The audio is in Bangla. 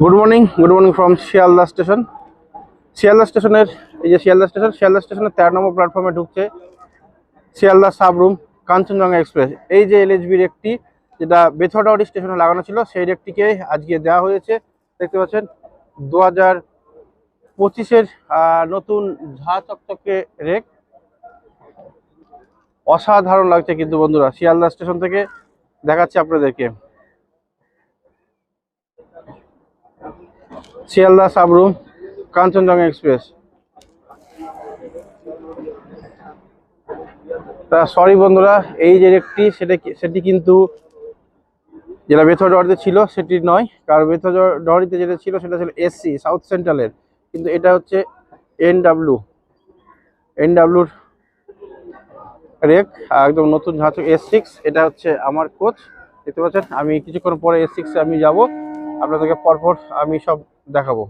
Good morning from Sealdah station. Sealdah স্টেশনের এই যে শিয়ালদা স্টেশনের 13 নম্বর প্ল্যাটফর্মে ঢুকছে শিয়ালদা সাবরুম কাঞ্চনজঙ্ঘা এক্সপ্রেস। এই যে এলএচবির একটি যেটা বেথুয়াডাওয়ারি স্টেশনে লাগানো ছিল সেই রেকটিকে আজকে দেওয়া হয়েছে। দেখতে পাচ্ছেন 2025-এর নতুন ঝা চকচকে রেক। অসাধারণ লাগছে কিন্তু বন্ধুরা, শিয়ালদা স্টেশন থেকে দেখাচ্ছি আপনাদেরকে। শিয়ালদা সাবরুম কাঞ্চনজঙ্ঘা এক্সপ্রেস। তা সরি বন্ধুরা, এই যে রেকটি সেটি কিন্তু যেটা বেথুয়াডাওয়ারিতে ছিল সেটি নয়, কারণ বেথুয়াডাওয়ারিতে যেটা ছিল সেটা ছিল এসসি সাউথ সেন্ট্রালের, কিন্তু এটা হচ্ছে এনডাব্লুর রেক, একদম নতুন ঝাঁচক S6। এটা হচ্ছে আমার কোচ, দেখতে পাচ্ছেন। আমি কিছুক্ষণ পরে S6 আমি যাব, আপনাদেরকে পরপর আমি সব দেখাবো।